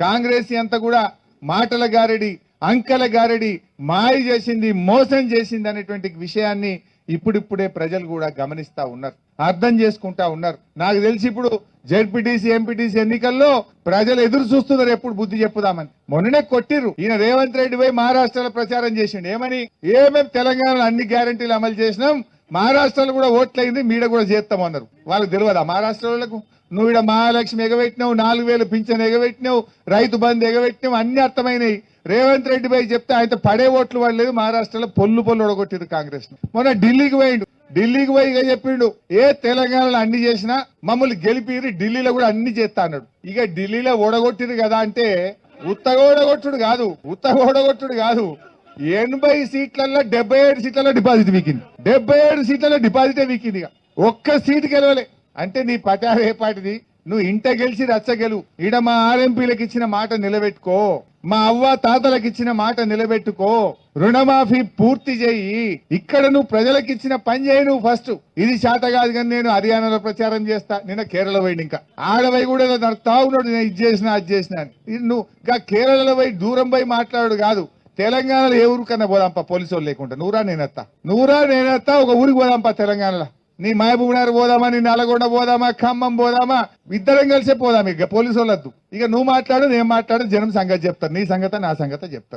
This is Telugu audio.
కాంగ్రెస్ అంతా కూడా మాటల గారడి, అంకెల గారడి, మాయ చేసింది, మోసం చేసింది అనేటువంటి విషయాన్ని ఇప్పుడిప్పుడే ప్రజలు కూడా గమనిస్తా ఉన్నారు, అర్థం చేసుకుంటా ఉన్నారు. నాకు తెలిసి ఇప్పుడు జెడ్పీటీసీ ఎంపీటీసీ ఎన్నికల్లో ప్రజలు ఎదురు చూస్తున్నారు ఎప్పుడు బుద్ధి చెప్పుదామని. మొన్ననే కొట్టిర్రు. ఈయన రేవంత్ రెడ్డి పోయి మహారాష్ట్రలో ప్రచారం చేసిండు. ఏమని? ఏమేమి తెలంగాణలో అన్ని గ్యారంటీలు అమలు చేసినాం, మహారాష్ట్రలో కూడా ఓట్లయింది, మీడ కూడా చేస్తామన్నారు. వాళ్ళకి తెలియదా మహారాష్ట్రలకు? నువ్వు ఇక్కడ మహాలక్ష్మి ఎగబెట్టినావు, 4000 పింఛన్ ఎగబెట్టినావు, రైతు బంధు ఎగబెట్టినావు, అన్ని అర్థమైనాయి. రేవంత్ రెడ్డి పోయి చెప్తే ఆయన పడే ఓట్లు పడలేదు. మహారాష్ట్రలో పొల్లు ఒడగొట్టిరు కాంగ్రెస్. మొన్న ఢిల్లీకి పోయిండు. ఢిల్లీకి పోయి ఇక చెప్పిండు, ఏ తెలంగాణలో అన్ని చేసినా మమ్మల్ని గెలిపిరి, ఢిల్లీలో కూడా అన్ని చేస్తా అన్నాడు. ఇక ఢిల్లీలో ఓడగొట్టిరు కదా అంటే ఉత్తగా ఓడగొట్టుడు కాదు, 80 సీట్లలో 77 సీట్లలో డిపాజిట్ వీకింది. 77 సీట్లలో డిపాజిటే వీకింది. ఇక ఒక్క సీటు గెలవలే అంటే నీ పటారు ఏ పాటిది? నువ్వు ఇంట గెలిచి రచ్చ గెలువు. ఈడ మా ఆర్ఎంపీలకు ఇచ్చిన మాట నిలబెట్టుకో, మా అవ్వ తాతలకు ఇచ్చిన మాట నిలబెట్టుకో, రుణమాఫీ పూర్తి చేయి. ఇక్కడ నువ్వు ప్రజలకు ఇచ్చిన పని చేయి. నువ్వు ఫస్ట్ ఇది శాత కాదు కానీ నేను హర్యానాలో ప్రచారం చేస్తా, నిన్న కేరళ పోయి ఇంకా ఆడవై కూడా నడుతా ఉన్నాడు, నేను ఇది చేసినా అది చేసినా అని. నువ్వు ఇంకా కేరళలో పోయి దూరం పోయి మాట్లాడు కాదు, తెలంగాణలో ఏ ఊరికన్నా పోదాంపా పోలీసు వాళ్ళు లేకుండా. నువ్వురా నేనెత్తా ఒక ఊరికి పోదాంపా తెలంగాణలో. నీ మహబూబ్ నగర్ పోదామా, నీ నల్గొండ పోదామా, ఖమ్మం పోదామా, ఇద్దరం కలిసే పోదాం. ఇక పోలీసు వాళ్ళద్దు. ఇక నువ్వు మాట్లాడు, నేను మాట్లాడు, జనం సంగతి చెప్తారు, నీ సంగతి నా సంగతి చెప్తారు.